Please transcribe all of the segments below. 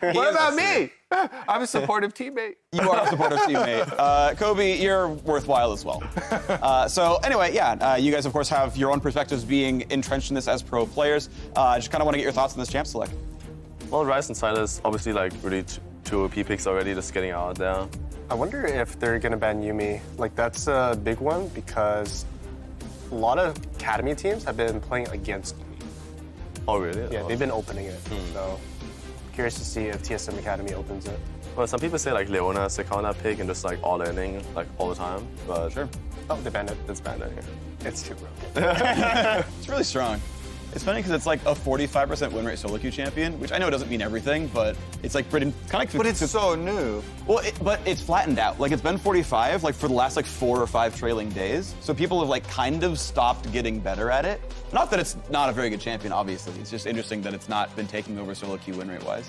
What about me? I'm a supportive teammate. You are a supportive teammate. Kobe, you're worthwhile as well. So anyway, yeah, you guys, of course, have your own perspectives being entrenched in this as pro players. Just kind of want to get your thoughts on this champ select. Well, Ryze and Silas, obviously, like, really two OP picks already, just getting out there. I wonder if they're going to ban Yuumi. Like, that's a big one because a lot of Academy teams have been playing against Yuumi. Oh, really? Yeah, they've been opening it. So, curious to see if TSM Academy opens it. Well, some people say, like, Leona is the counter pick and just, like, all-inning, like, all the time. But Sure. Oh, they banned it. it's banned out here. It's too broken. It's really strong. It's funny because it's like a 45% win rate solo queue champion, which I know doesn't mean everything, but it's like pretty kind of. But it's so new. Well, but it's flattened out. Like it's been 45 like for the last like 4 or 5 trailing days. So people have like kind of stopped getting better at it. Not that it's not a very good champion, obviously. It's just interesting that it's not been taking over solo queue win rate wise.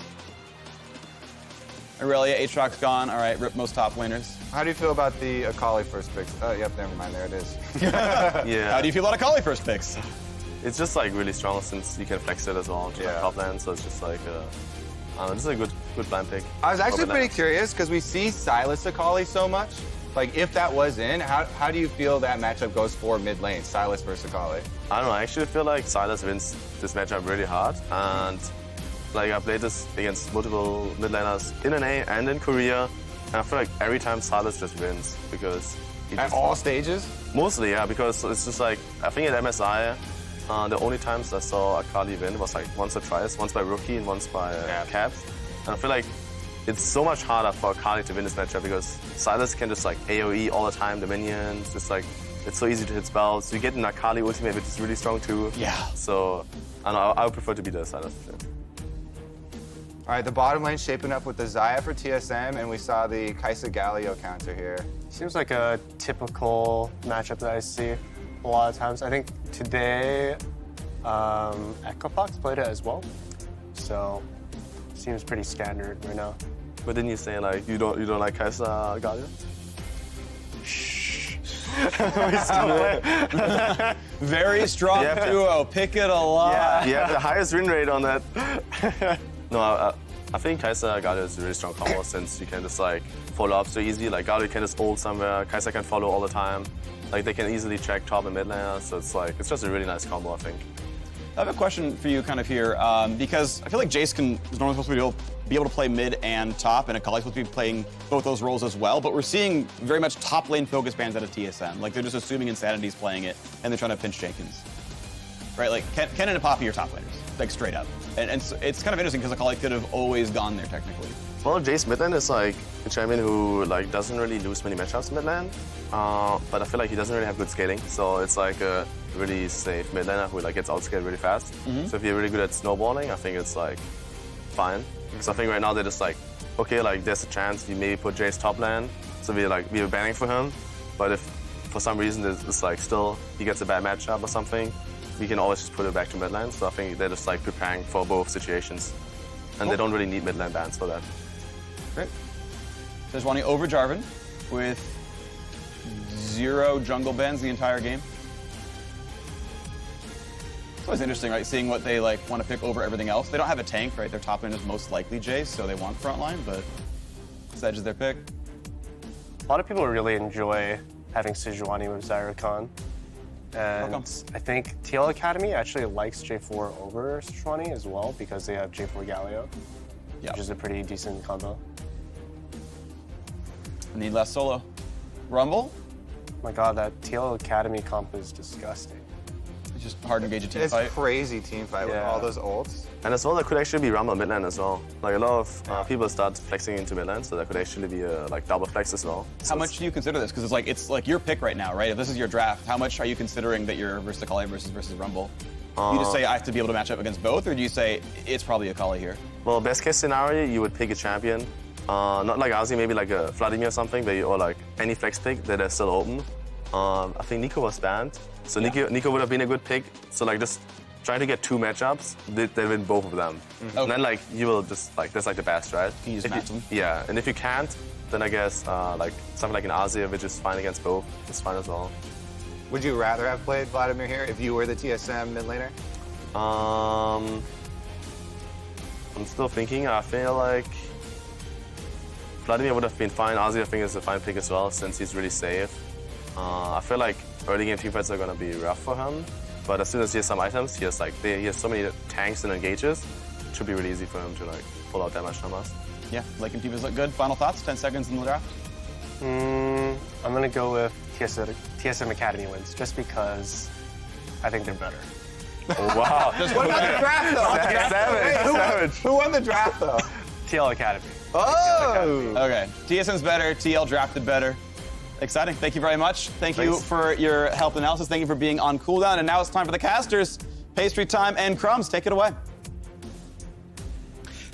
Aurelia, Aatrox's gone. All right, rip most top laners. How do you feel about the Akali first pick? Oh, yep, never mind. There it is. Yeah. How do you feel about Akali first picks? It's just, like, really strong since you can flex it as well to like, top lane. So it's just, like, I don't know, this is a good blind pick. I was actually Over pretty that. curious because we see Silas Akali so much. Like, if that was in, how do you feel that matchup goes for mid lane, Silas versus Akali? I don't know, I actually feel like Silas wins this matchup really hard. And, like, I played this against multiple mid laners in NA and in Korea. And I feel like every time Silas just wins because he At just, all stages? Mostly, yeah, because it's just like, I think at MSI, the only times I saw Akali win was like once or twice, once by Rookie and once by Caps. And I feel like it's so much harder for Akali to win this matchup because Silas can just like AoE all the time, the minions, just like, it's so easy to hit spells. You get an Akali ultimate, which is really strong too. Yeah. So, I don't know, I would prefer to be the Silas. All right, the bottom lane shaping up with the Xayah for TSM, and we saw the Kai'Sa Galio counter here. Seems like a typical matchup that I see a lot of times. I think today, Echo Fox played it as well. So, seems pretty standard right now. But didn't you say like you don't like Kai'Sa Galio? Very strong duo. Pick it a lot. Yeah, the highest win rate on that. No, I think Kai'Sa Galio is a really strong combo since you can just like follow up so easy. Like Galio can just ult somewhere, Kai'Sa can follow all the time. Like they can easily check top and mid laner, so it's like it's just a really nice combo, I think. I have a question for you kind of here, because I feel like Jace is normally supposed to be able to play mid and top, and Akali's supposed to be playing both those roles as well, but we're seeing very much top lane focus bans out of TSM. Like they're just assuming Insanity's playing it, and they're trying to pinch Jenkins. Right, like Ken and Apoppy are top laners, like straight up. And so it's kind of interesting because Akali could have always gone there technically. Well, Jace midlane is like a champion who like doesn't really lose many matchups midlane, but I feel like he doesn't really have good scaling. So it's like a really safe midlaner who like gets outscaled really fast. So if you're really good at snowballing, I think it's like fine. Because I think right now they're just like, okay, like there's a chance you maybe put Jace top lane, so we're banning for him. But if for some reason it's like still he gets a bad matchup or something, we can always just put it back to mid lane. So I think they're just like preparing for both situations. And they don't really need mid lane bans for that. Great. Sejuani over Jarvan with 0 jungle bans the entire game. It's always interesting, right? Seeing what they like want to pick over everything else. They don't have a tank, right? Their top lane is most likely Jace, so they want frontline, but Sedge is their pick. A lot of people really enjoy having Sejuani with Zyrakan. And I think TL Academy actually likes J4 over Sejuani as well because they have J4 Galio, which is a pretty decent combo. Need less solo. Rumble? My god, that TL Academy comp is disgusting. It's just hard to engage a team It's fight. crazy team fight with all those ults. And as well, that could actually be Rumble midlane as well. Like a lot of people start flexing into midlane, so that could actually be a like double flex as well. So How much do you consider this? Because it's like your pick right now, right? If this is your draft, how much are you considering that you're versus Akali versus Rumble? Do you just say I have to be able to match up against both, or do you say it's probably Akali here? Well, best case scenario, you would pick a champion. Not like Ozzy, maybe like a Vladimir or something, or like any flex pick that is still open. I think Nico was banned, so Nico would have been a good pick. So like just trying to get 2 matchups, they win both of them. And then like you will just like that's like the best, right? You just match them. Yeah, and if you can't, then I guess like something like an Ozzy, which is fine against both, is fine as well. Would you rather have played Vladimir here if you were the TSM mid laner? I'm still thinking. I feel like Vladimir would have been fine. Ozzy, I think, is a fine pick as well since he's really safe. I feel like early game teamfights are gonna be rough for him, but as soon as he has some items, he has so many tanks and engages. It should be really easy for him to like pull out damage from us. Yeah, Lake and Divas look good. Final thoughts? 10 seconds in the draft. I'm gonna go with TSM Academy wins, just because I think they're better. Oh, wow. What about the draft, though? Savage. Who won the draft, though? TL Academy. Oh! Okay, TSM's better, TL drafted better. Exciting, thank you very much. Thank you for your help analysis. Thank you for being on cooldown. And now it's time for the casters. Pastry time and Crumbs, take it away.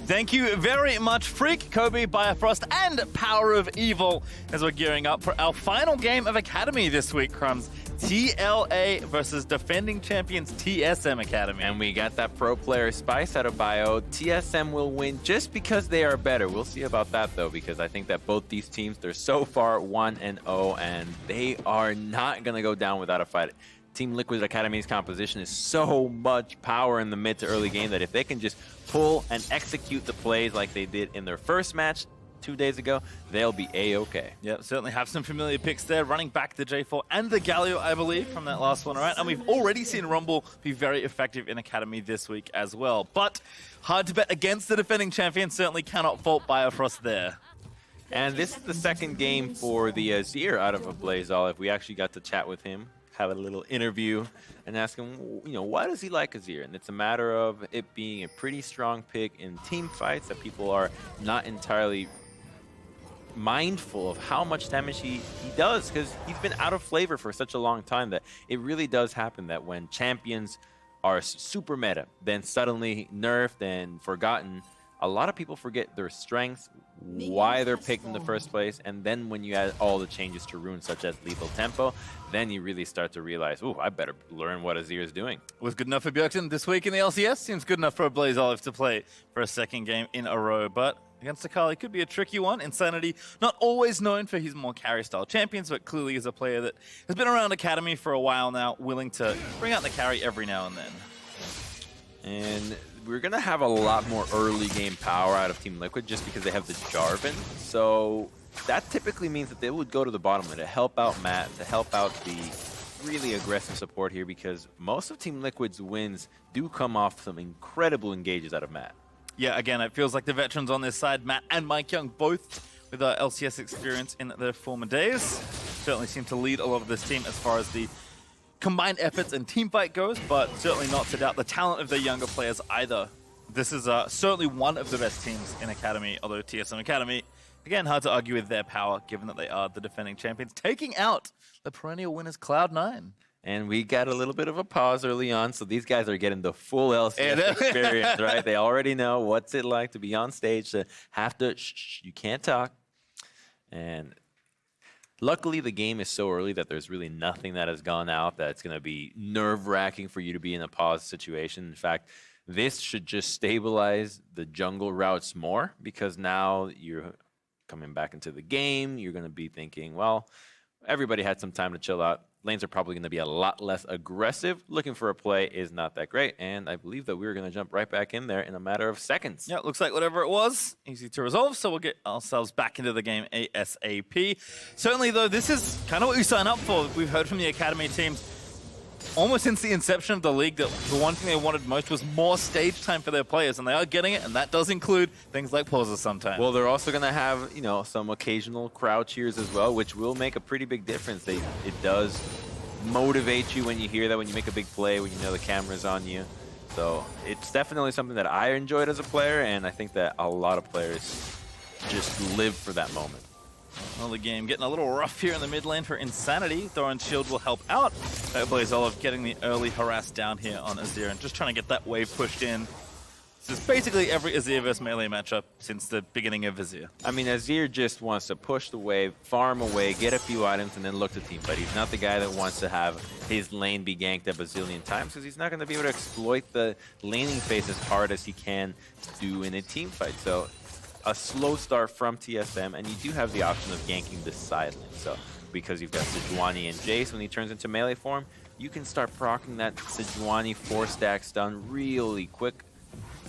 Thank you very much, Freak, Kobe, Bifrost, and Power of Evil, as we're gearing up for our final game of Academy this week, Crumbs. TLA versus defending champions TSM Academy. And we got that pro player Spice out of bio. TSM will win just because they are better. We'll see about that, though, because I think that both these teams, they're so far 1-0, and they are not going to go down without a fight. Team Liquid Academy's composition is so much power in the mid to early game that if they can just pull and execute the plays like they did in their first match 2 days ago, they'll be A-okay. Yep, certainly have some familiar picks there, running back the J4 and the Galio, I believe, from that last one, right? And we've already seen Rumble be very effective in Academy this week as well. But hard to bet against the defending champion, certainly cannot fault Bifrost there. And this is the second game for the Azir out of a Blaze Olive. We actually got to chat with him, have a little interview, and ask him, you know, why does he like Azir? And it's a matter of it being a pretty strong pick in team fights that people are not entirely mindful of how much damage he does, because he's been out of flavor for such a long time that it really does happen that when champions are super meta, then suddenly nerfed and forgotten, a lot of people forget their strengths, why they're picked in the first place, and then when you add all the changes to runes such as lethal tempo, then you really start to realize, ooh, I better learn what Azir is doing. Was good enough for Bjergsen this week in the LCS. Seems good enough for a Blaze Olive to play for a second game in a row, but against Akali could be a tricky one. Insanity, not always known for his more carry-style champions, but clearly is a player that has been around Academy for a while now, willing to bring out the carry every now and then. And we're going to have a lot more early game power out of Team Liquid just because they have the Jarvan. So that typically means that they would go to the bottom to help out Matt, to help out the really aggressive support here, because most of Team Liquid's wins do come off some incredible engages out of Matt. Yeah, again, it feels like the veterans on this side, Matt and Mike Young, both with LCS experience in their former days, certainly seem to lead a lot of this team as far as the combined efforts and team fight goes, but certainly not to doubt the talent of the younger players either. This is certainly one of the best teams in Academy, although TSM Academy, again, hard to argue with their power, given that they are the defending champions, taking out the perennial winners Cloud9. And we got a little bit of a pause early on, so these guys are getting the full LCS experience, right? They already know what's it like to be on stage, to have to, shh, you can't talk. And luckily, the game is so early that there's really nothing that has gone out that's going to be nerve-wracking for you to be in a pause situation. In fact, this should just stabilize the jungle routes more, because now you're coming back into the game. You're going to be thinking, well, everybody had some time to chill out. Lanes are probably going to be a lot less aggressive. Looking for a play is not that great, and I believe that we're going to jump right back in there in a matter of seconds. Yeah, it looks like whatever it was, easy to resolve, so we'll get ourselves back into the game ASAP. Certainly, though, this is kind of what we sign up for. We've heard from the Academy teams almost since the inception of the league that the one thing they wanted most was more stage time for their players, and they are getting it, and that does include things like pauses sometimes. Well, they're also going to have, you know, some occasional crowd cheers as well, which will make a pretty big difference. It does motivate you when you hear that, when you make a big play, when you know the camera's on you. So it's definitely something that I enjoyed as a player, and I think that a lot of players just live for that moment. Well, the game getting a little rough here in the mid lane for Insanity. Thoran's shield will help out. Blaze Olive getting the early harass down here on Azir and just trying to get that wave pushed in. This is basically every Azir vs Melee matchup since the beginning of Azir. I mean, Azir just wants to push the wave, farm away, get a few items, and then look to team fight. He's not the guy that wants to have his lane be ganked a bazillion times, because he's not going to be able to exploit the laning phase as hard as he can do in a team fight. So a slow start from TSM, and you do have the option of ganking this side lane. So because you've got Sejuani and Jace, when he turns into melee form, you can start proccing that Sejuani 4-stack stun really quick.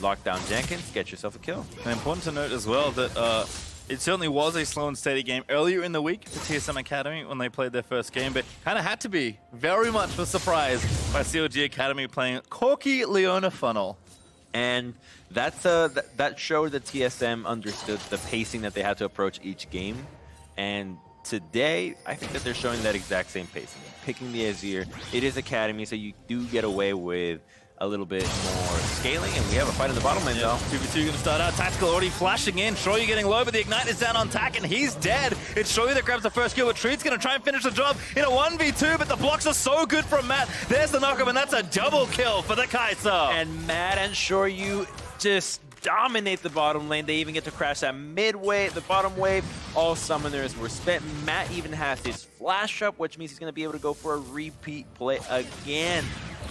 lock down Jenkins, get yourself a kill. And important to note as well that it certainly was a slow and steady game earlier in the week for TSM Academy when they played their first game, but kind of had to be very much a surprise by COG Academy playing Corky Leona Funnel. And that's that showed that TSM understood the pacing that they had to approach each game. And today, I think that they're showing that exact same pacing. Picking the Azir, it is Academy, so you do get away with a little bit more scaling, and we have a fight in the bottom lane, though. 2v2 gonna start out. Tactical already flashing in. Shoyu getting low, but the Ignite is down on Tack, and he's dead. It's Shoyu that grabs the first kill, but Treat's gonna try and finish the job in a 1v2, but the blocks are so good from Matt. There's the knockup, and that's a double kill for the Kaiser. And Matt and Shoyu just dominate the bottom lane. They even get to crash that mid wave, the bottom wave. All summoners were spent. Matt even has his flash up, which means he's gonna be able to go for a repeat play again.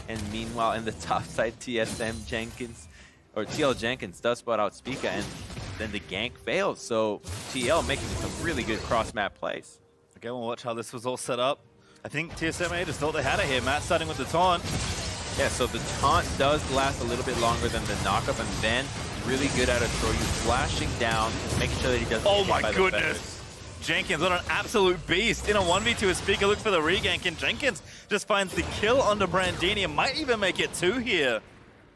And meanwhile, in the top side, TSM Jenkins, or TL Jenkins does spot out Spica, and then the gank fails. So TL making some really good cross-map plays. Again, we'll watch how this was all set up. I think TSM just thought they had it here. Matt starting with the taunt. Yeah, so the taunt does last a little bit longer than the knockup, and then really good at a throw. You flashing down, making sure that he doesn't Oh get hit my by the goodness! feathers. Jenkins on an absolute beast in a 1v2 as Spica looks for the regank, and Jenkins just finds the kill onto Brandini and might even make it 2 here.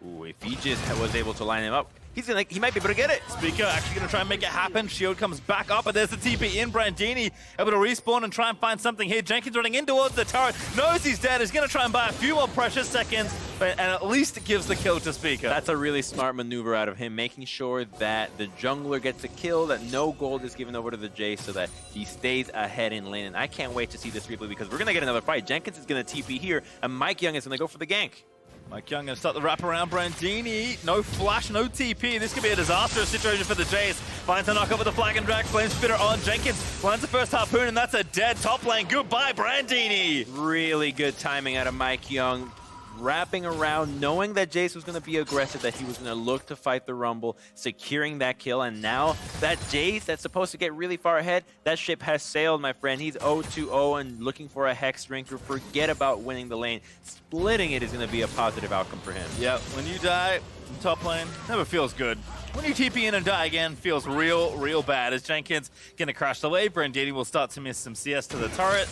Ooh, if he just was able to line him up, he might be able to get it. Spica actually going to try and make it happen. Shield comes back up, but there's the TP in. Brandini able to respawn and try and find something here. Jenkins running in towards the turret. Knows he's dead. He's going to try and buy a few more precious seconds, and at least gives the kill to Spica. That's a really smart maneuver out of him, making sure that the jungler gets a kill, that no gold is given over to the Jace so that he stays ahead in lane. And I can't wait to see this replay because we're going to get another fight. Jenkins is going to TP here, and Mike Young is going to go for the gank. Mike Young going to start the wrap around Brandini. No flash, no TP. This could be a disastrous situation for the Jace. Finds a knock up with the flag and drag. Flame spitter on Jenkins. Lands the first harpoon, and that's a dead top lane. Goodbye, Brandini. Really good timing out of Mike Young. Wrapping around, knowing that Jace was going to be aggressive, that he was going to look to fight the Rumble, securing that kill, and now that Jace that's supposed to get really far ahead, that ship has sailed, my friend. He's 0-2-0 and looking for a Hex Drinker. Forget about winning the lane. Splitting it is going to be a positive outcome for him. Yeah, when you die in top lane, never feels good. When you TP in and die again, feels real bad. As Jenkins going to crash the wave, Brandini will start to miss some CS to the turret.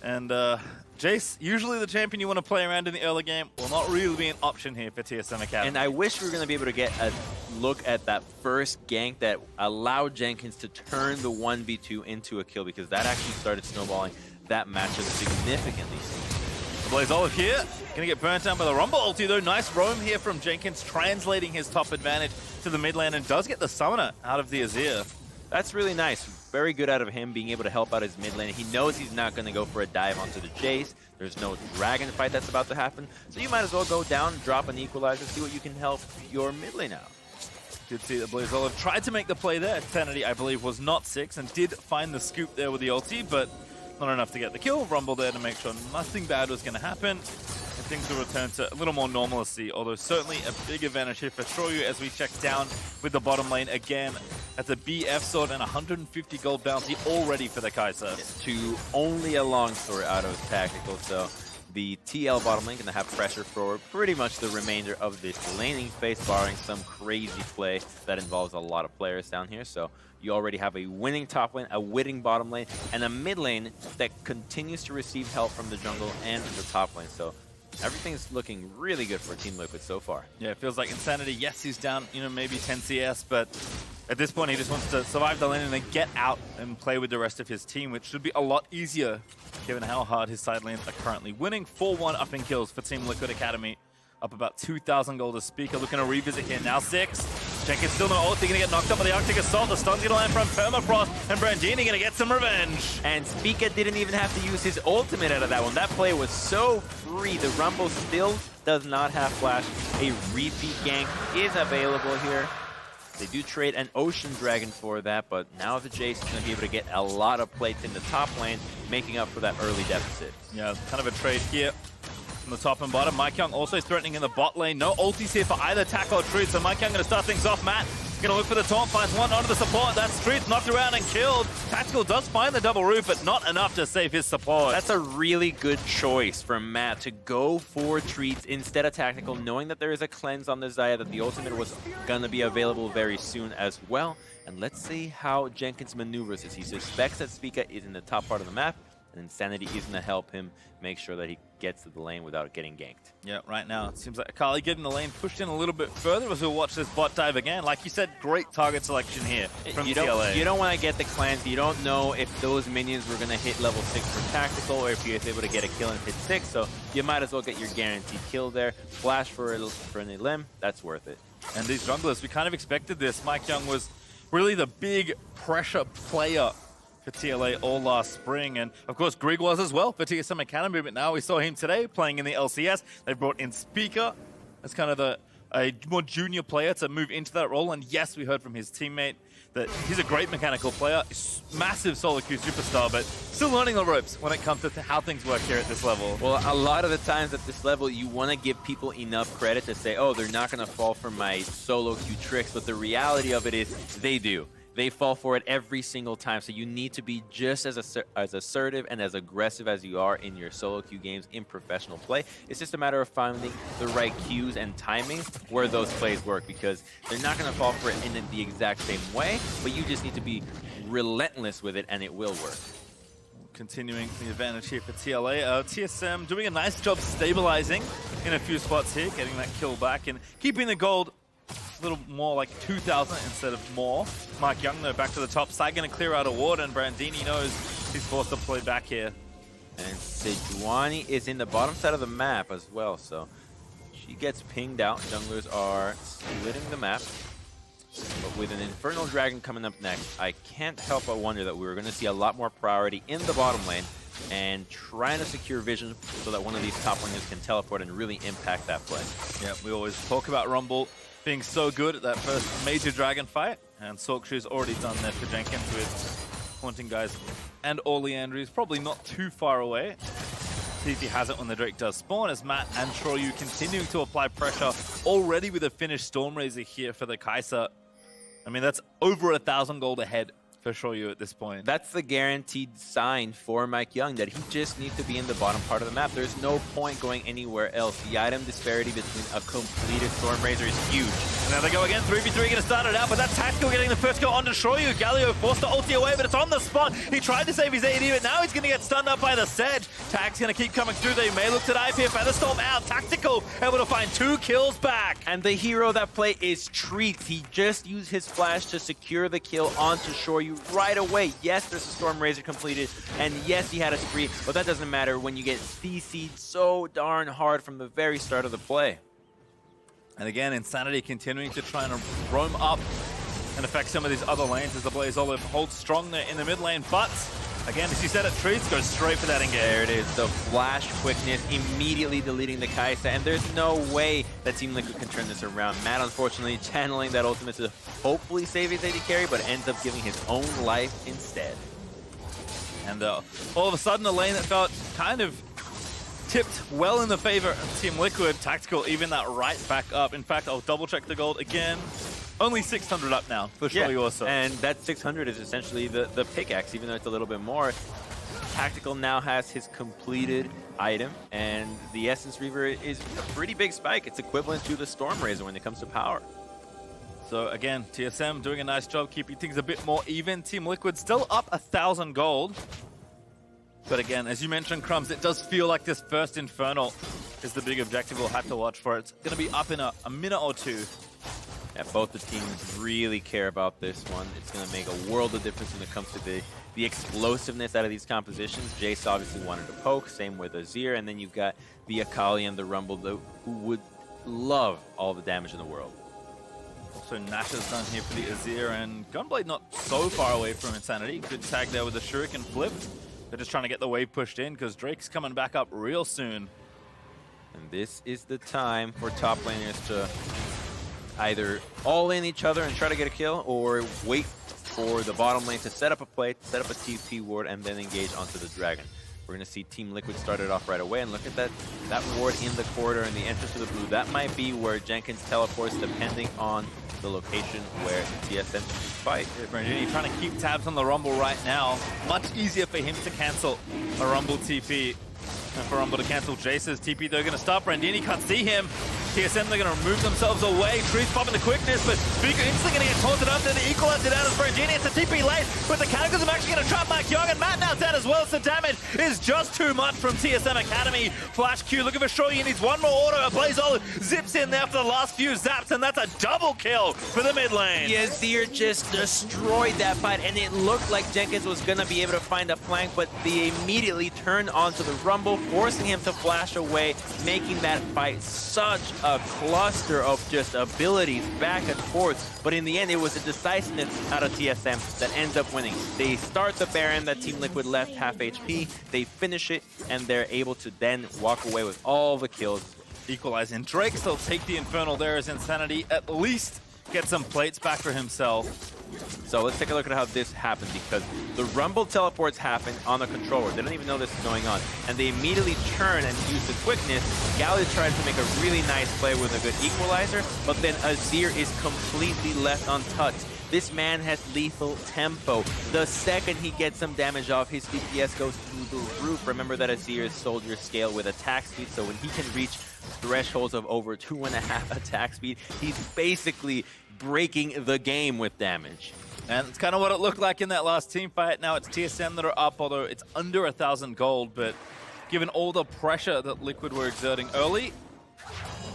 And Jace, usually the champion you want to play around in the early game, will not really be an option here for TSM Academy. And I wish we were going to be able to get a look at that first gank that allowed Jenkins to turn the 1v2 into a kill, because that actually started snowballing that matchup significantly. The Blaze Olive here, gonna get burnt down by the Rumble ulti though. Nice roam here from Jenkins, translating his top advantage to the mid lane, and does get the summoner out of the Azir. That's really nice. Very good out of him being able to help out his mid lane. He knows he's not going to go for a dive onto the Jace. There's no dragon fight that's about to happen. So you might as well go down, drop an equalizer, see what you can help your mid lane out. Did see that Blaze Olive tried to make the play there. Sanity, I believe, was not 6 and did find the scoop there with the ulti, but not enough to get the kill. Rumble there to make sure nothing bad was going to happen. And things will return to a little more normalcy, although certainly a big advantage here for Shoyu as we check down with the bottom lane again. That's a BF sword and 150 gold bounty already for the Kaiser. To only a long sword out of tactical, so the TL bottom lane going to have pressure for pretty much the remainder of this laning phase, barring some crazy play that involves a lot of players down here. So you already have a winning top lane, a winning bottom lane, and a mid lane that continues to receive help from the jungle and the top lane. So everything's looking really good for Team Liquid so far. Yeah, it feels like Insanity, yes, he's down, maybe 10 CS, but at this point he just wants to survive the lane and then get out and play with the rest of his team, which should be a lot easier given how hard his side lanes are currently winning. 4-1 up in kills for Team Liquid Academy. Up about 2,000 gold as Spica, looking to revisit here. Now 6. Jenkins still no ult, he's gonna get knocked up by the Arctic Assault. The stun's gonna land from Permafrost, and Brandini gonna get some revenge. And Spica didn't even have to use his ultimate out of that one. That play was so free. The Rumble still does not have flash. A repeat gank is available here. They do trade an Ocean Dragon for that, but now the Jace is going to be able to get a lot of plates in the top lane, making up for that early deficit. Yeah, kind of a trade here from the top and bottom. Mike Young also threatening in the bot lane. No ultis here for either Tack or Truth, so Mike Young going to start things off. Matt going Gonna look for the taunt, finds one onto the support. That's Streets knocked around and killed. Tactical does find the double root, but not enough to save his support. That's a really good choice from Matt to go for Treats instead of Tactical, knowing that there is a cleanse on the Xayah, that the ultimate was gonna be available very soon as well. And let's see how Jenkins maneuvers this. He suspects that Spica is in the top part of the map, and Insanity is gonna help him make sure that he gets to the lane without getting ganked. Yeah, right now it seems like Akali getting the lane pushed in a little bit further as we'll watch this bot dive again. Like you said, great target selection here from TLA. You don't want to get the cleanse. You don't know if those minions were going to hit level 6 for Tactical or if he was able to get a kill and hit 6. So you might as well get your guaranteed kill there. Flash for an Elim, that's worth it. And these junglers, we kind of expected this. Mike Young was really the big pressure player for TLA all last spring, and of course Greg was as well for TSM Academy, but now we saw him today playing in the LCS. They've brought in Spica as kind of a more junior player to move into that role, and yes, we heard from his teammate that he's a great mechanical player, massive solo queue superstar, but still learning the ropes when it comes to how things work here at this level. Well, a lot of the times at this level, you want to give people enough credit to say, oh, they're not going to fall for my solo queue tricks, but the reality of it is they do. They fall for it every single time, so you need to be just as assertive and as aggressive as you are in your solo queue games in professional play. It's just a matter of finding the right cues and timing where those plays work, because they're not going to fall for it in the exact same way, but you just need to be relentless with it and it will work. Continuing the advantage here for TLA. TSM doing a nice job stabilizing in a few spots here, getting that kill back and keeping the gold a little more like 2,000 instead of more. Mike Young, though, back to the top side, going to clear out a ward, and Brandini knows he's forced to play back here. And Sejuani is in the bottom side of the map as well, so she gets pinged out. Junglers are splitting the map. But with an Infernal Dragon coming up next, I can't help but wonder that we were going to see a lot more priority in the bottom lane and trying to secure vision so that one of these top laners can teleport and really impact that play. Yeah, we always talk about Rumble being so good at that first major dragon fight, and Sorkshu's already done that for Jenkins with Haunting Guys and Oleandry is probably not too far away. See if he has it when the Drake does spawn, as Matt and Shoryu continuing to apply pressure already with a finished Stormrazor here for the Kai'Sa. I mean, that's over 1,000 gold ahead for Shoryu at this point. That's the guaranteed sign for Mike Young, that he just needs to be in the bottom part of the map. There's no point going anywhere else. The item disparity between a completed Stormrazor is huge. And there they go again, 3v3 going to start it out, but that's Tactical getting the first go onto Shoryu. Galio forced to ulti away, but it's on the spot. He tried to save his AD, but now he's going to get stunned up by the Sedge. Tag's going to keep coming through. They may look to dive here. Featherstorm out. Tactical able to find 2 kills back. And the hero of that play is Treats. He just used his flash to secure the kill onto Shoryu right away. Yes, there's a Stormrazor completed, and yes, he had a spree, but that doesn't matter when you get CC'd so darn hard from the very start of the play. And again, Insanity continuing to try and roam up and affect some of these other lanes as the Blaze Olive holds strong there in the mid lane. But again, as you said, Treats goes straight for that engage. There it is, the flash quickness, immediately deleting the Kai'Sa, and there's no way that Team Liquid can turn this around. Matt, unfortunately, channeling that ultimate to hopefully save his AD carry, but ends up giving his own life instead. And all of a sudden, a lane that felt kind of tipped well in the favor of Team Liquid. Tactical even that right back up. In fact, I'll double check the gold again. Only 600 up now for Shoryu also. And that 600 is essentially the pickaxe, even though it's a little bit more. Tactical now has his completed item, and the Essence Reaver is a pretty big spike. It's equivalent to the Stormrazor when it comes to power. So again, TSM doing a nice job keeping things a bit more even. Team Liquid still up 1,000 gold. But again, as you mentioned, Crumbs, it does feel like this first Infernal is the big objective we'll have to watch for. It's going to be up in a minute or two. Yeah, both the teams really care about this one. It's going to make a world of difference when it comes to the explosiveness out of these compositions. Jace obviously wanted to poke, same with Azir, and then you've got the Akali and the Rumble who would love all the damage in the world. Also, Nash is done here for the Azir, and Gunblade not so far away from Insanity. Good tag there with the Shuriken flipped. They're just trying to get the wave pushed in because Drake's coming back up real soon. And this is the time for top laners to either all in each other and try to get a kill, or wait for the bottom lane to set up a play, set up a TP ward, and then engage onto the dragon. We're going to see Team Liquid start it off right away, and look at that ward in the corridor and the entrance to the blue. That might be where Jenkins teleports, depending on the location where the TSM fight. Brandini trying to keep tabs on the Rumble right now. Much easier for him to cancel a Rumble TP. And for Rumble to cancel Jace's TP, they're going to stop. Brandini can't see him. TSM, they're going to remove themselves away. Trees popping the quickness, but Speaker instantly going to get taunted up. Then the equalizer down as Brandini. It's a TP late, but the Cataclysm actually going to trap Mike Young, and Matt now dead as well. So damage is just too much from TSM Academy. Flash Q looking for Show. He needs one more auto. Blazol zips in there for the last few zaps, and that's a double kill for the mid lane. Yeah, Azir just destroyed that fight, and it looked like Jenkins was going to be able to find a flank, but they immediately turned onto the Rumble, forcing him to flash away, making that fight such a cluster of just abilities back and forth. But in the end, it was a decisiveness out of TSM that ends up winning. They start the Baron that Team Liquid left half HP, they finish it, and they're able to then walk away with all the kills. Equalizing. Drake still take the Infernal there as Insanity at least get some plates back for himself. So let's take a look at how this happened, because the Rumble teleports happen on the controller. They don't even know this is going on. And they immediately turn and use the quickness. Galley tries to make a really nice play with a good equalizer, but then Azir is completely left untouched. This man has lethal tempo. The second he gets some damage off, his DPS goes through the roof. Remember that Azir is soldier scale with attack speed, so when he can reach thresholds of over 2.5 attack speed, he's basically breaking the game with damage. And it's kind of what it looked like in that last team fight. Now it's TSM that are up, although it's under 1,000 gold, but given all the pressure that Liquid were exerting early,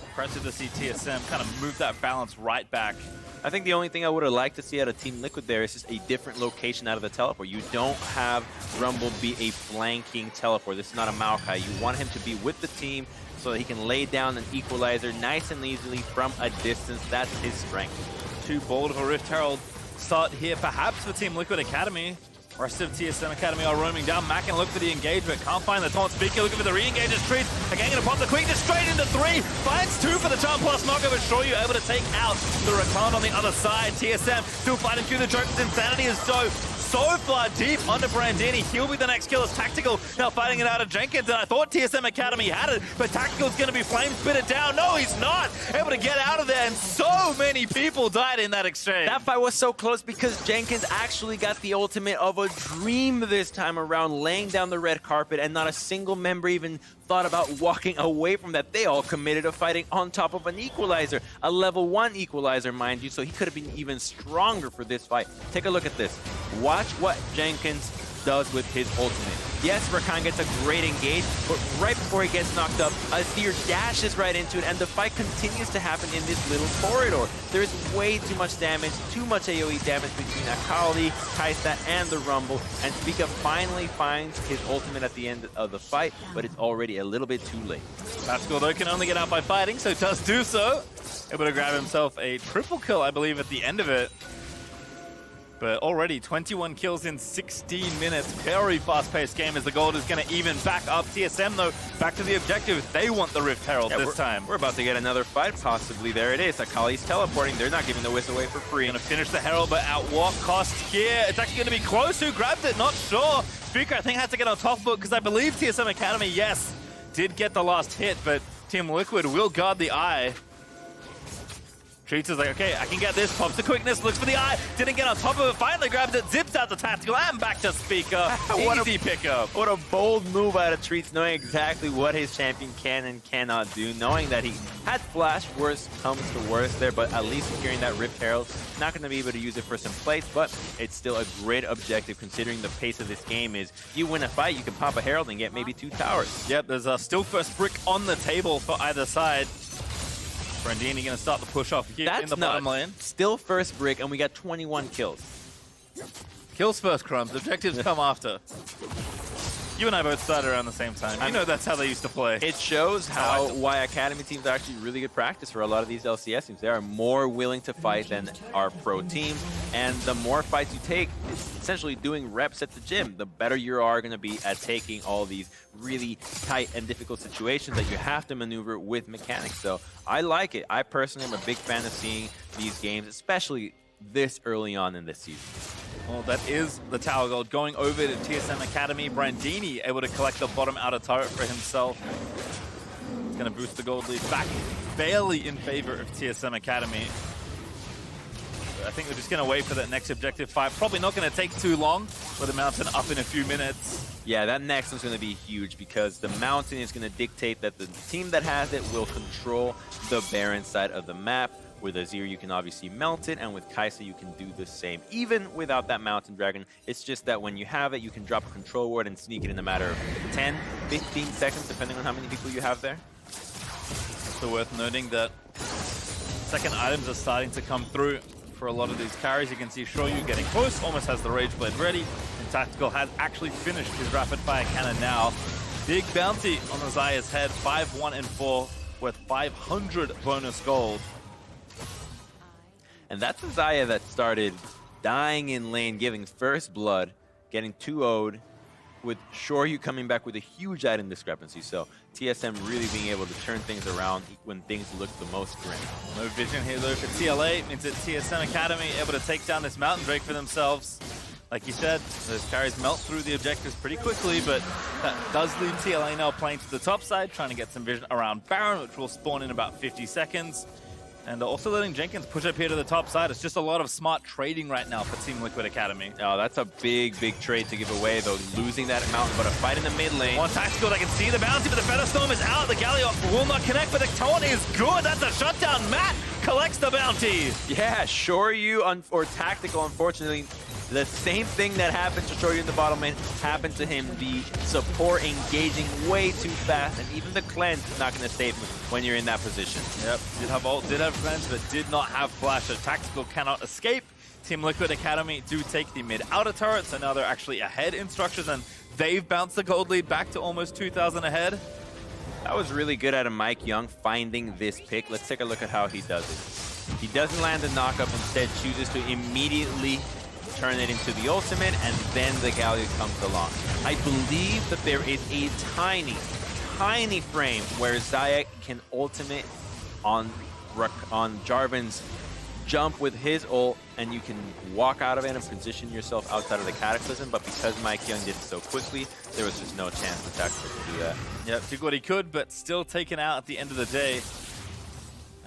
impressive to see TSM kind of move that balance right back. I think the only thing I would have liked to see out of Team Liquid there is just a different location out of the teleport. You don't have Rumble be a flanking teleport. This is not a Maokai. You want him to be with the team so that he can lay down an equalizer nice and easily from a distance. That's his strength. Too bold of a Rift Herald start here, perhaps for Team Liquid Academy. Rest of TSM Academy are roaming down. Mack can look for the engagement. Can't find the taunt. Speaker looking for the re-engages. Trees again going to pop the quickness straight into 3. Finds 2 for the charm plus knockover. Sure, you able to take out the Rakan on the other side. TSM still fighting through the Joker's Insanity is so far deep under Brandini. He'll be the next kill as Tactical now fighting it out of Jenkins, and I thought TSM Academy had it, but Tactical's going to be flame spitted down. No, he's not able to get out of there, and so many people died in that exchange. That fight was so close because Jenkins actually got the ultimate of a dream this time around, laying down the red carpet, and not a single member even thought about walking away from that. They all committed to fighting on top of an equalizer, a level 1 equalizer, mind you, so he could have been even stronger for this fight. Take a look at this. Watch what Jenkins does with his ultimate. Yes, Rakan gets a great engage, but right before he gets knocked up, Azir dashes right into it, and the fight continues to happen in this little corridor. There is way too much damage, too much AoE damage between Akali, Kaisa, and the Rumble, and Spica finally finds his ultimate at the end of the fight, but it's already a little bit too late. Tactical, though, can only get out by fighting, so does do so. Able to grab himself a triple kill, I believe, at the end of it. But already 21 kills in 16 minutes. Very fast-paced game as the gold is going to even back up. TSM, though, back to the objective. They want the Rift Herald this time. We're about to get another fight, possibly. There it is. Akali's teleporting. They're not giving the Wiz away for free. Going to finish the Herald, but at what cost here? It's actually going to be close. Who grabbed it? Not sure. Speaker, I think, had to get on top of it because I believe TSM Academy, yes, did get the last hit, but Team Liquid will guard the eye. Treats is like, okay, I can get this. Pops the quickness, looks for the eye, didn't get on top of it, finally grabs it, zips out the Tactical, and back to Speaker. Easy pickup. What a bold move out of Treats, knowing exactly what his champion can and cannot do, knowing that he had Flash, worst comes to worst there, but at least securing that Rift Herald. Not going to be able to use it for some plates, but it's still a great objective considering the pace of this game is you win a fight, you can pop a Herald and get maybe 2 towers. Yep, there's a still first brick on the table for either side. Brandini going to start the push off here in the bottom lane. Still first brick, and we got 21 kills. Kills first, Crumbs. Objectives come after. You and I both started around the same time. You know that's how they used to play. It shows why Academy teams are actually really good practice for a lot of these LCS teams. They are more willing to fight than our pro teams, and the more fights you take, it's essentially doing reps at the gym. The better you are going to be at taking all these really tight and difficult situations that you have to maneuver with mechanics. So I like it. I personally am a big fan of seeing these games, especially this early on in this season. Well, that is the tower gold. Going over to TSM Academy, Brandini able to collect the bottom outer turret for himself. It's going to boost the gold lead back barely in favor of TSM Academy. I think we're just going to wait for that next objective fight. Probably not going to take too long with the mountain up in a few minutes. Yeah, that next one's going to be huge because the mountain is going to dictate that the team that has it will control the Baron side of the map. With Azir, you can obviously melt it, and with Kai'Sa, you can do the same. Even without that Mountain Dragon, it's just that when you have it, you can drop a control ward and sneak it in a matter of 10, 15 seconds, depending on how many people you have there. So worth noting that second items are starting to come through for a lot of these carries. You can see Shoyu getting close, almost has the Rage Blade ready, and Tactical has actually finished his rapid fire cannon now. Big bounty on the Zaya's head, 5, 1, and 4, worth 500 bonus gold. And that's a Zaya that started dying in lane, giving first blood, getting 2-0'd, with Shoryu coming back with a huge item discrepancy. So TSM really being able to turn things around when things look the most grim. No vision here though for TLA, means that TSM Academy able to take down this Mountain Drake for themselves. Like you said, those carries melt through the objectives pretty quickly, but that does leave TLA now playing to the top side, trying to get some vision around Baron, which will spawn in about 50 seconds. And also letting Jenkins push up here to the top side. It's just a lot of smart trading right now for Team Liquid Academy. Oh, that's a big, big trade to give away, though, losing that mountain. But a fight in the mid lane. On Tactical, they can see the bounty, but the Feather Storm is out. The Galliot will not connect, but the taunt is good. That's a shutdown. Matt collects the bounty. Yeah, Shoryu or Tactical, unfortunately, the same thing that happened to Shoryu in the bottom lane happened to him. The support engaging way too fast, and even the cleanse is not going to save him when you're in that position. Yep, did have ult, did have cleanse, but did not have flash. So Tactical cannot escape. Team Liquid Academy do take the mid outer turret, so now they're actually ahead in structures, and they've bounced the gold lead back to almost 2,000 ahead. That was really good out of Mike Young finding this pick. Let's take a look at how he does it. He doesn't land the knockup, instead chooses to immediately turn it into the ultimate, and then the Galliot comes along. I believe that there is a tiny frame where Zaya can ultimate on Jarvan's jump with his ult, and you can walk out of it and position yourself outside of the Cataclysm, but because Mike Young did it so quickly, there was just no chance for Tactical to do that. Yep, did what he could, but still taken out at the end of the day.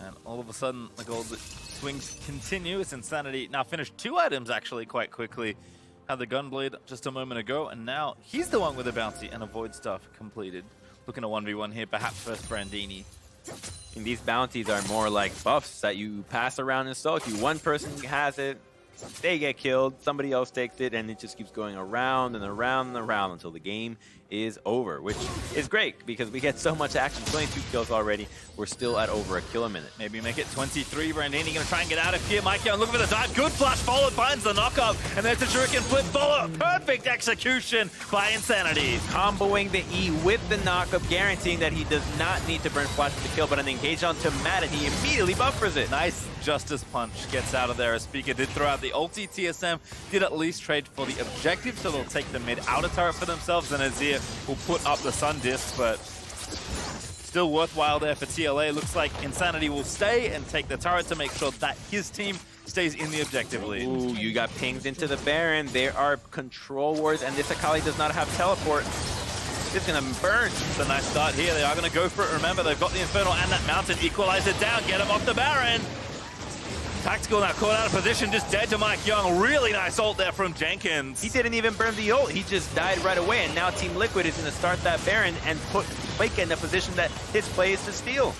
And all of a sudden, the gold swings continue. It's Insanity now finished 2 items actually quite quickly. Had the Gunblade just a moment ago, and now he's the one with the bounty and a Void Stuff completed. Looking at 1v1 here, perhaps first Brandini. And these bounties are more like buffs that you pass around in solo queue. One person has it, they get killed, somebody else takes it, and it just keeps going around and around and around until the game is over, which is great because we get so much action. 22 kills already. We're still at over a kill a minute. Maybe make it 23. Brandini gonna try and get out of here. Mike Young looking for the dive. Good flash forward, finds the knockup, and there's a Shuriken flip follow. Perfect execution by Insanity. Comboing the E with the knockup, guaranteeing that he does not need to burn flash for the kill, but an engage onto Matt, and he immediately buffers it. Nice Justice Punch gets out of there. As Speaker did throw out the ulti. TSM did at least trade for the objective, so they'll take the mid outer turret for themselves, and Azir will put up the Sun Disc, but still worthwhile there for TLA. Looks like Insanity will stay and take the turret to make sure that his team stays in the objective lead. Ooh, you got pings into the Baron. There are control wards, and this Akali does not have teleport. It's gonna burn. It's a nice start here. They are gonna go for it. Remember, they've got the Infernal and that Mountain. Equalize it down, get him off the Baron. Tactical now caught out of position, just dead to Mike Young. Really nice ult there from Jenkins. He didn't even burn the ult. He just died right away, and now Team Liquid is going to start that Baron and put Blake in a position that his play is to steal.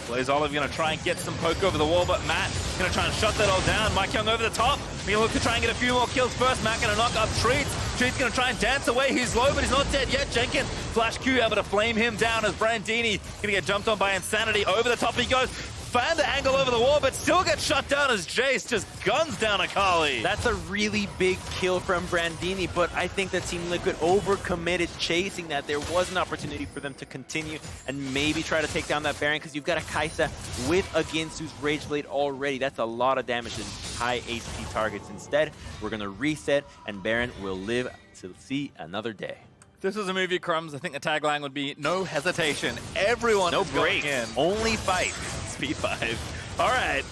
Blaze Olive going to try and get some poke over the wall, but Matt going to try and shut that all down. Mike Young over the top. He'll look to try and get a few more kills first. Matt going to knock up Treats. Treats going to try and dance away. He's low, but he's not dead yet. Jenkins, Flash Q able to flame him down as Brandini going to get jumped on by Insanity. Over the top he goes. Found the angle over the wall, but still gets shut down as Jace just guns down Akali. That's a really big kill from Brandini, but I think that Team Liquid overcommitted chasing that. There was an opportunity for them to continue and maybe try to take down that Baron, because you've got a Kai'Sa with a Ginsu's Rage Blade already. That's a lot of damage in high HP targets. Instead, we're going to reset, and Baron will live to see another day. This is a movie, Crumbs. I think the tagline would be no hesitation. Everyone no is break, going in. only fight. Speed 5. All right.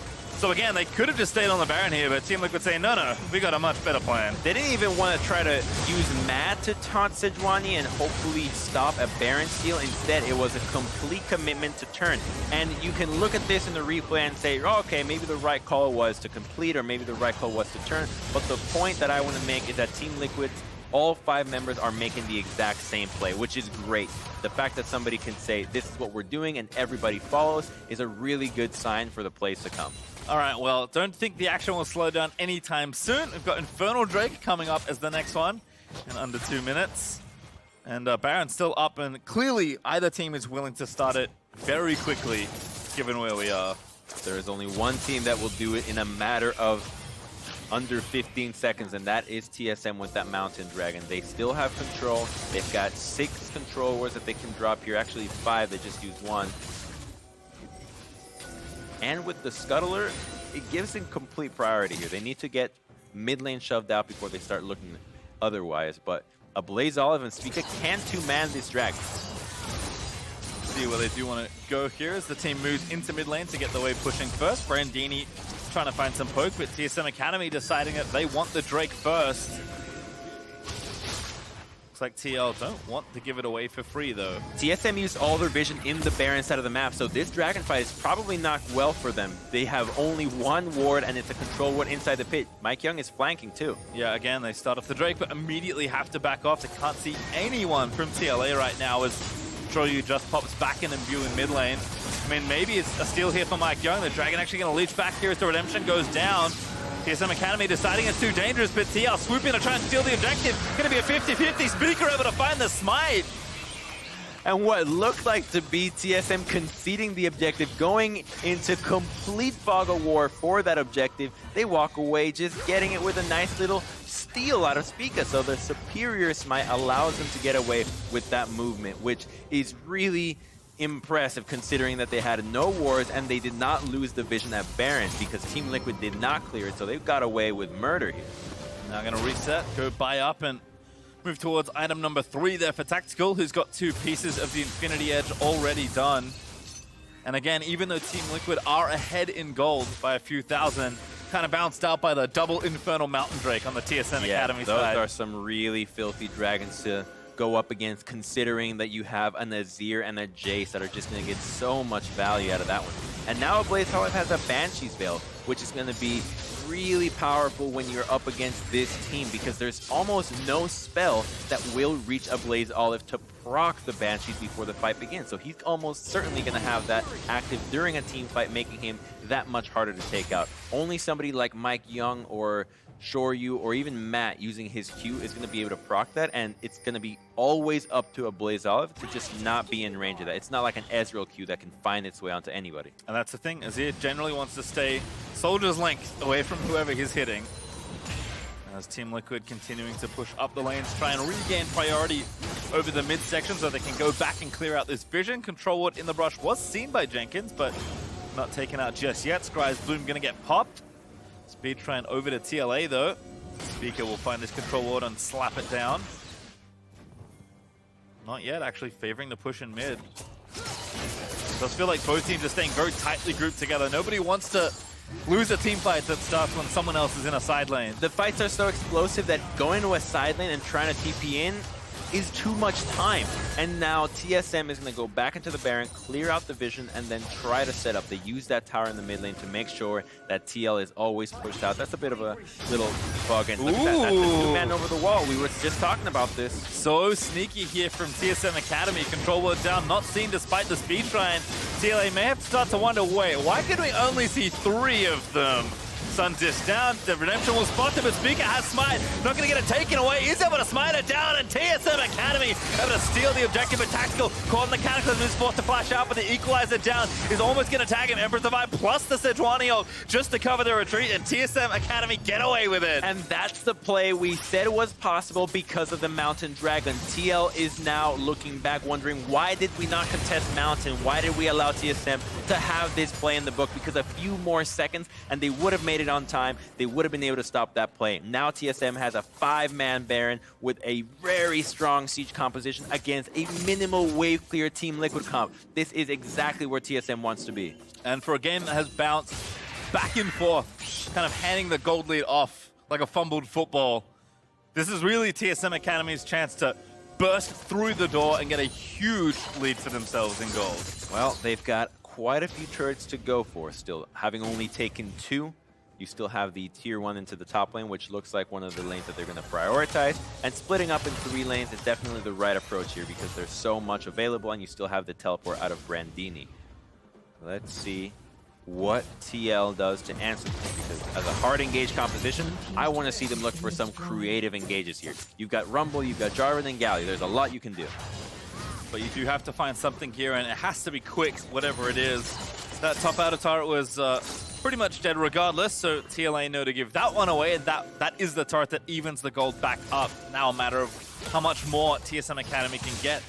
So again, they could have just stayed on the Baron here, but Team Liquid saying, no, we got a much better plan. They didn't even want to try to use Matt to taunt Sejuani and hopefully stop a Baron steal. Instead, it was a complete commitment to turn. And you can look at this in the replay and say, oh, okay, maybe the right call was to complete, or maybe the right call was to turn. But the point that I want to make is that Team Liquid, all 5 members are making the exact same play, which is great. The fact that somebody can say, this is what we're doing, and everybody follows is a really good sign for the plays to come. All right, well, don't think the action will slow down anytime soon. We've got Infernal Drake coming up as the next one in under 2 minutes. And Baron's still up, and clearly either team is willing to start it very quickly, given where we are. There is only one team that will do it in a matter of under 15 seconds, and that is TSM with that Mountain Dragon. They still have control. They've got 6 control wards that they can drop here. Actually 5, they just used 1. And with the Scuttler, it gives them complete priority here. They need to get mid lane shoved out before they start looking otherwise. But a Blaze Olive and Spica can 2-man this Dragon. See where they do want to go here as the team moves into mid lane to get the wave pushing first. Brandini trying to find some poke, but TSM Academy deciding that they want the Drake first. Looks like TL don't want to give it away for free, though. TSM used all their vision in the Baron side of the map, so this Dragon fight is probably not well for them. They have only 1 ward, and it's a control ward inside the pit. MikeYeung is flanking, too. Yeah, again, they start off the Drake, but immediately have to back off. They can't see anyone from TLA right now as Shoyu just pops back in and view in mid lane. I mean, maybe it's a steal here for MikeYeung. The Dragon actually going to leech back here as the Redemption goes down. TSM Academy deciding it's too dangerous, but TL swooping to try and steal the objective. Going to be a 50-50. Speaker able to find the smite. And what looked like to be TSM conceding the objective, going into complete fog of war for that objective. They walk away, just getting it with a nice little steal out of Spica. So the superior smite allows them to get away with that movement, which is really impressive considering that they had no wards and they did not lose the vision at Baron because Team Liquid did not clear it. So they got away with murder here. Now going to reset, go buy up and move towards item number 3 there for Tactical, who's got 2 pieces of the Infinity Edge already done. And again, even though Team Liquid are ahead in gold by a few thousand, kind of bounced out by the double Infernal Mountain Drake on the TSM Academy side. Those are some really filthy dragons to go up against, considering that you have an Azir and a Jace that are just going to get so much value out of that one. And now Blaze Olive has a Banshee's Veil, which is going to be really powerful when you're up against this team because there's almost no spell that will reach a Blaze Olive to proc the Banshees before the fight begins. So he's almost certainly going to have that active during a team fight, making him that much harder to take out. Only somebody like MikeYeung or Shoryu or even Matt using his Q is going to be able to proc that, and it's going to be always up to a Blaze Olive to just not be in range of that. It's not like an Ezreal Q that can find its way onto anybody. And that's the thing, Azir generally wants to stay Soldier's length away from whoever he's hitting. As Team Liquid continuing to push up the lanes, try and regain priority over the midsection so they can go back and clear out this vision. Control ward in the brush was seen by Jenkins, but not taken out just yet. Scry's Bloom going to get popped. Speed trying over to TLA though. Speaker will find this control ward and slap it down. Not yet, actually favoring the push in mid. It does feel like both teams are staying very tightly grouped together. Nobody wants to lose a team fight that starts when someone else is in a side lane. The fights are so explosive that going to a side lane and trying to TP in is too much time. And now TSM is going to go back into the Baron, clear out the vision, and then try to set up. They use that tower in the mid lane to make sure that TL is always pushed out. That's a bit of a little bug. And look at that, that's the 2-man over the wall. We were just talking about this. So sneaky here from TSM Academy. Control ward down, not seen despite the speed shrine. TLA may have to start to wonder, wait, why can we only see 3 of them? Sun disc down, the Redemption will spot him, but Speaker has smite, not going to get it taken away, he's able to smite it down, and TSM Academy able to steal the objective, but Tactical caught in the Cataclysm is forced to flash out, but the Equalizer down is almost going to tag him. Emperor's Divide plus the Sejuani ult just to cover the retreat, and TSM Academy get away with it. And that's the play we said was possible because of the Mountain Dragon. TL is now looking back, wondering why did we not contest Mountain? Why did we allow TSM to have this play in the book? Because a few more seconds, and they would have made it on time. They would have been able to stop that play. Now TSM has a 5-man Baron with a very strong siege composition against a minimal wave clear Team Liquid comp. This is exactly where TSM wants to be. And for a game that has bounced back and forth, kind of handing the gold lead off like a fumbled football. This is really TSM Academy's chance to burst through the door and get a huge lead for themselves in gold. Well, they've got quite a few turrets to go for still. Having only taken 2, you still have the tier 1 into the top lane, which looks like one of the lanes that they're going to prioritize. And splitting up in 3 lanes is definitely the right approach here because there's so much available and you still have the teleport out of Brandini. Let's see what TL does to answer this, because as a hard engage composition, I want to see them look for some creative engages here. You've got Rumble, you've got Jarvan and Galio. There's a lot you can do. But you do have to find something here, and it has to be quick, whatever it is. That top outer turret was pretty much dead regardless, so TLA know to give that one away, and that is the turret that evens the gold back up. Now a matter of how much more TSM Academy can get.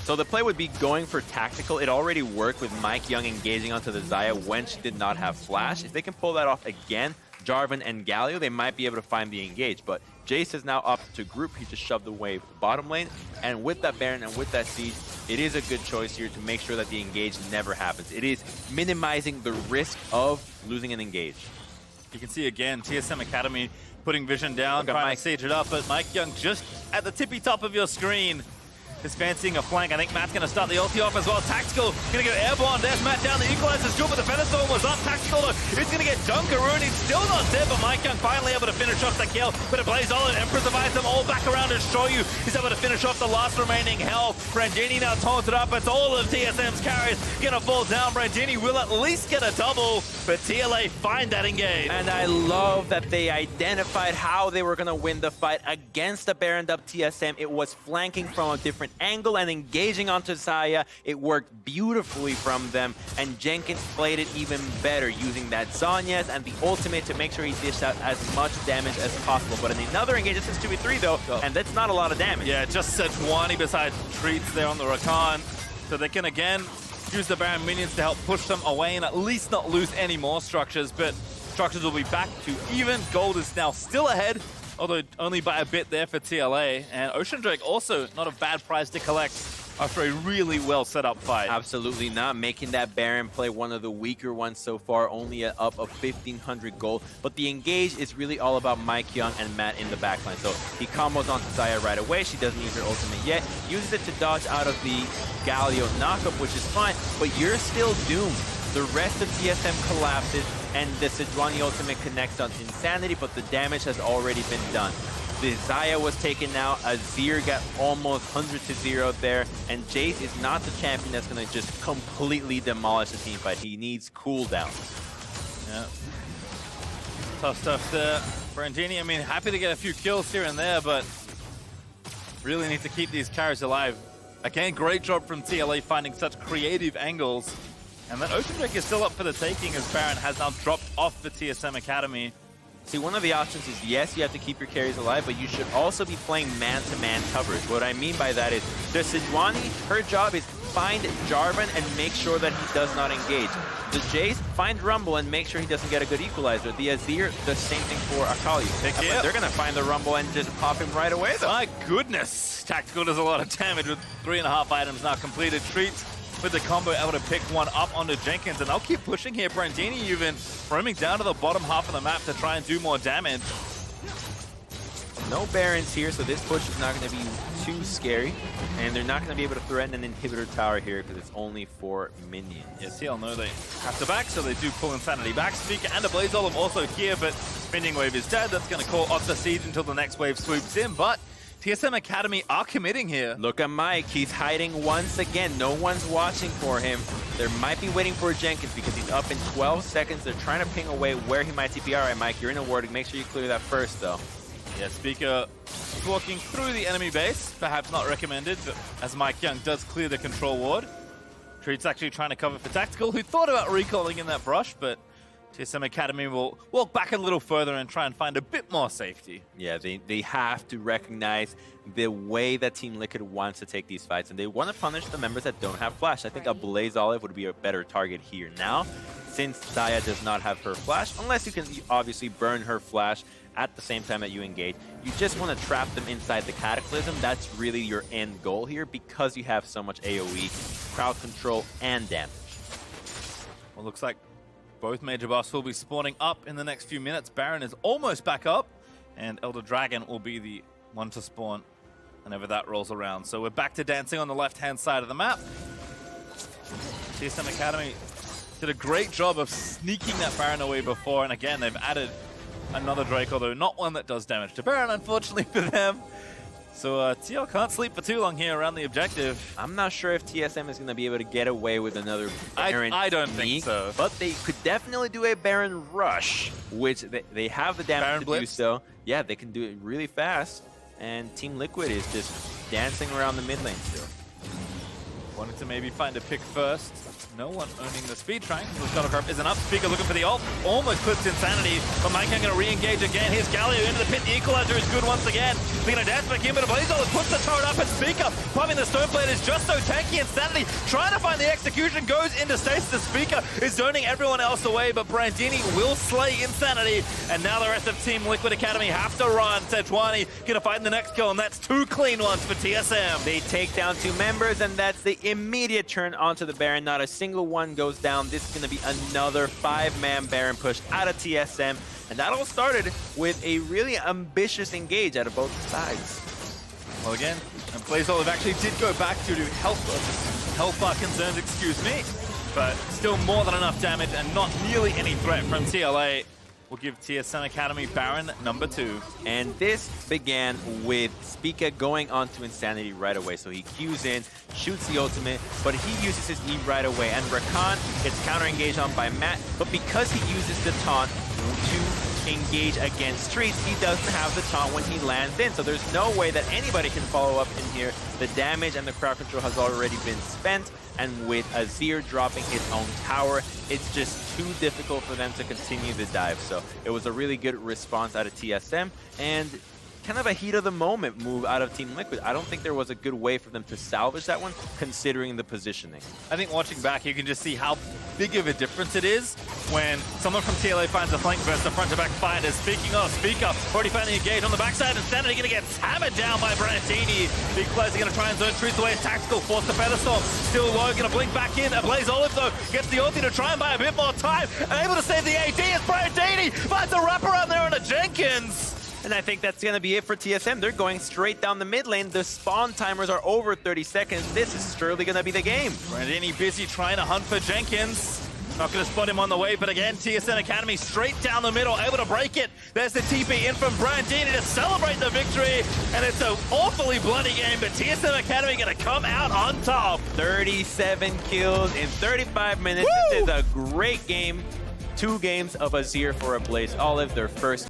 So the play would be going for tactical. It already worked with Mike Young engaging onto the Xayah when she did not have flash. If they can pull that off again, Jarvan and Galio, they might be able to find the engage. But Jace is now up to group. He just shoved the wave bottom lane. And with that Baron and with that Siege, it is a good choice here to make sure that the engage never happens. It is minimizing the risk of losing an engage. You can see again, TSM Academy putting vision down, trying to siege it up, but Mike Young just at the tippy top of your screen is fancying a flank. I think Matt's going to start the ulti off as well. Tactical going to get airborne. There's Matt down. The equalizer's good, but the Featherstorm was up. Tactical though, he's going to get Dunkaroon. He's still not dead, but Mike Young finally able to finish off the kill. But it plays all in. Empress divides them all back around and show you. He's able to finish off the last remaining health. Brandini now taunted up. It's all of TSM's carries going to fall down. Brandini will at least get a double, but TLA find that engage. And I love that they identified how they were going to win the fight against the Baron up TSM. It was flanking from a different angle and engaging onto Xayah. It worked beautifully from them, and Jenkins played it even better using that Zhonya's and the ultimate to make sure he dished out as much damage as possible. But in another engage, this is 2v3 though, and that's not a lot of damage. Yeah, just Sejuani beside Treats there on the Rakan. So they can again use the Baron minions to help push them away and at least not lose any more structures, but structures will be back to even. Gold is now still ahead, although only by a bit there for TLA. And Ocean Drake also not a bad prize to collect after a really well set up fight. Absolutely not. Making that Baron play one of the weaker ones so far, only up of 1,500 gold. But the engage is really all about Mike Young and Matt in the backline. So he combos onto Xayah right away. She doesn't use her ultimate yet. Uses it to dodge out of the Galio knockup, which is fine. But you're still doomed. The rest of TSM collapses, and the Sejuani ultimate connects on Insanity, but the damage has already been done. The Xayah was taken now, Azir got almost 100-0 there, and Jace is not the champion that's going to just completely demolish the team fight. He needs cooldowns. Yeah. Tough stuff there. Brandini, I mean, happy to get a few kills here and there, but really need to keep these carries alive. Again, great job from TLA finding such creative angles. And then Ocean Drake is still up for the taking as Baron has now dropped off the TSM Academy. See, one of the options is, yes, you have to keep your carries alive, but you should also be playing man-to-man coverage. What I mean by that is, the Sejuani, her job is find Jarvan and make sure that he does not engage. The Jace, find Rumble and make sure he doesn't get a good equalizer. The Azir, the same thing for Akali. But they're going to find the Rumble and just pop him right away, though. My goodness. Tactical does a lot of damage with 3.5 items now completed. Treats with the combo able to pick one up onto Jenkins, and they'll keep pushing here. Brandini even roaming down to the bottom half of the map to try and do more damage. No Barons here, so this push is not going to be too scary, and they're not going to be able to threaten an inhibitor tower here because it's only for minions. Yeah, TL know they have to back, so they do pull Insanity back. Speaker and a Blaze Olive also here, but Spinning Wave is dead. That's going to call off the siege until the next wave swoops in, but TSM Academy are committing here. Look at Mike. He's hiding once again. No one's watching for him. They might be waiting for Jenkins because he's up in 12 seconds. They're trying to ping away where he might TP. All right, Mike, you're in a ward. Make sure you clear that first, though. Yeah, Speaker walking through the enemy base. Perhaps not recommended, but as Mike Young does clear the control ward. Treat's actually trying to cover for Tactical, who thought about recalling in that brush, but TSM Academy will walk back a little further and try and find a bit more safety. Yeah, they have to recognize the way that Team Liquid wants to take these fights, and they want to punish the members that don't have flash. I think a Blaze Olive would be a better target here now, since Xayah does not have her flash, unless you can obviously burn her flash at the same time that you engage. You just want to trap them inside the Cataclysm. That's really your end goal here because you have so much AoE, crowd control, and damage. Well, looks like Both major buffs will be spawning up in the next few minutes. Baron is almost back up, and Elder Dragon will be the one to spawn whenever that rolls around. So we're back to dancing on the left-hand side of the map. TSM Academy did a great job of sneaking that Baron away before, and again, they've added another Drake, although not one that does damage to Baron, unfortunately for them. So TL can't sleep for too long here around the objective. I'm not sure if TSM is going to be able to get away with another Baron I don't sneak, think so. but they could definitely do a Baron rush, which they have the damage Baron to blitz? do so. Yeah, they can do it really fast, and Team Liquid is just dancing around the mid lane still. Wanted to maybe find a pick first. No one owning the speed train. The Shuttlecraft isn't up. Speaker looking for the ult. Almost clips Insanity. But Minecraft going to re-engage again. Here's Galio into the pit. The Equalizer is good once again. They're going to dance back in, but Blazol puts the turret up, and Speaker popping the Stone Blade is just so tanky. Insanity trying to find the execution. Goes into stasis. The Speaker is zoning everyone else away, but Brandini will slay Insanity. And now the rest of Team Liquid Academy have to run. Sejuani going to find the next kill, and that's 2 clean ones for TSM. They take down 2 members, and that's the immediate turn onto the Baron. Not a single one goes down. This is going to be another 5-man Baron push out of TSM, and that all started with a really ambitious engage out of both sides. Well, again, and Blazol actually did go back due to health bar concerns, excuse me, but still more than enough damage and not nearly any threat from TLA. We'll give TSM Academy Baron number 2. And this began with Spica going onto Insanity right away. So he Qs in, shoots the ultimate, but he uses his E right away. And Rakan gets counter-engaged on by Matt, but because he uses the taunt to engage against Streets, he doesn't have the taunt when he lands in. So there's no way that anybody can follow up in here. The damage and the crowd control has already been spent. And with Azir dropping his own tower, it's just too difficult for them to continue the dive. So it was a really good response out of TSM, and kind of a heat of the moment move out of Team Liquid. I don't think there was a good way for them to salvage that one, considering the positioning. I think watching back, you can just see how big of a difference it is when someone from TLA finds a flank versus the front-to-back fighters. Speaking of, Speaker already finding a engage on the backside. Insanity going to get hammered down by Brandini. The Equalizer going to try and zone Truth away. Tactical, force the Featherstorm. Still low, going to blink back in. Blaze Olive, though, gets the ulti to try and buy a bit more time. And able to save the AD is Brandini. Finds a wraparound there on a Jenkins. And I think that's going to be it for TSM. They're going straight down the mid lane. The spawn timers are over 30 seconds. This is surely going to be the game. Brandini busy trying to hunt for Jenkins. Not going to spot him on the way, but again, TSM Academy straight down the middle, able to break it. There's the TP in from Brandini to celebrate the victory. And it's an awfully bloody game, but TSM Academy going to come out on top. 37 kills in 35 minutes. Woo! This is a great game. 2 games of Azir for a Blaze Olive, their first.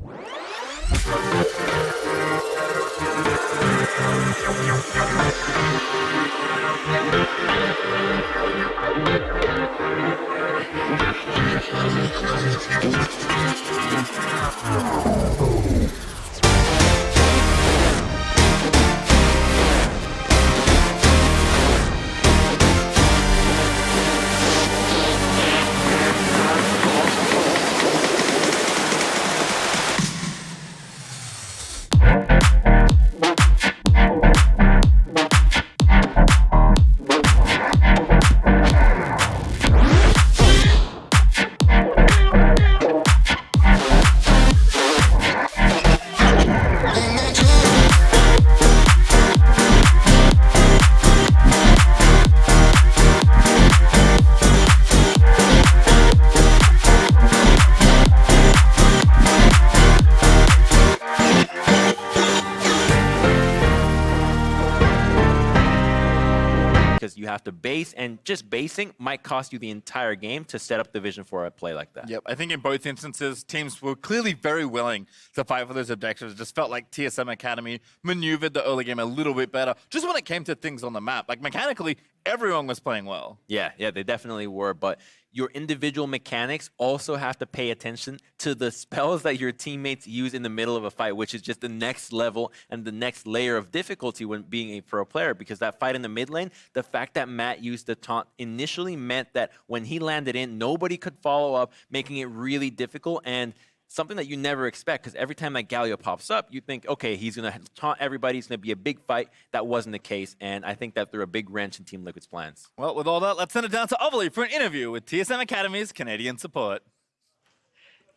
You have to base, and just basing might cost you the entire game to set up the vision for a play like that. Yep, I think in both instances, teams were clearly very willing to fight for those objectives. It just felt like TSM Academy maneuvered the early game a little bit better, just when it came to things on the map. Like, mechanically, everyone was playing well. Yeah, they definitely were, but your individual mechanics also have to pay attention to the spells that your teammates use in the middle of a fight, which is just the next level and the next layer of difficulty when being a pro player, because that fight in the mid lane, the fact that Matt used the taunt initially meant that when he landed in, nobody could follow up, making it really difficult, and something that you never expect, because every time that Galio pops up, you think, okay, he's going to taunt everybody, it's going to be a big fight. That wasn't the case, and I think that threw a big wrench in Team Liquid's plans. Well, with all that, let's send it down to Overly for an interview with TSM Academy's Canadian support.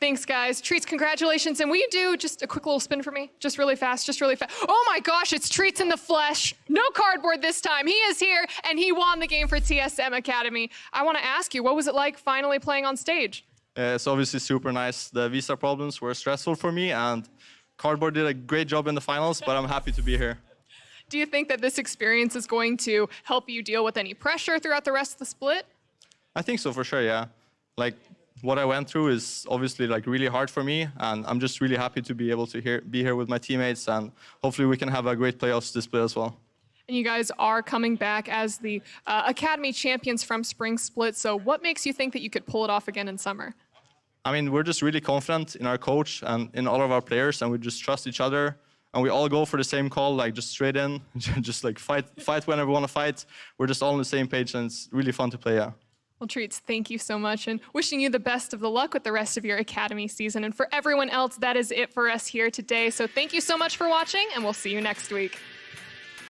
Thanks, guys. Treats, congratulations. And will you do just a quick little spin for me? Just really fast, just really fast. Oh my gosh, it's Treats in the flesh. No cardboard this time. He is here, and he won the game for TSM Academy. I want to ask you, what was it like finally playing on stage? It's obviously super nice. The visa problems were stressful for me, and Cardboard did a great job in the finals, but I'm happy to be here. Do you think that this experience is going to help you deal with any pressure throughout the rest of the split? I think so, for sure, yeah. Like, what I went through is obviously like really hard for me, and I'm just really happy to be able to be here with my teammates, and hopefully we can have a great playoffs this split as well. And you guys are coming back as the Academy champions from Spring Split, so what makes you think that you could pull it off again in summer? I mean, we're just really confident in our coach and in all of our players, and we just trust each other, and we all go for the same call, like just straight in, just like fight whenever we want to fight. We're just all on the same page, and it's really fun to play, yeah. Well, Treats, thank you so much, and wishing you the best of the luck with the rest of your Academy season. And for everyone else, that is it for us here today. So thank you so much for watching, and we'll see you next week.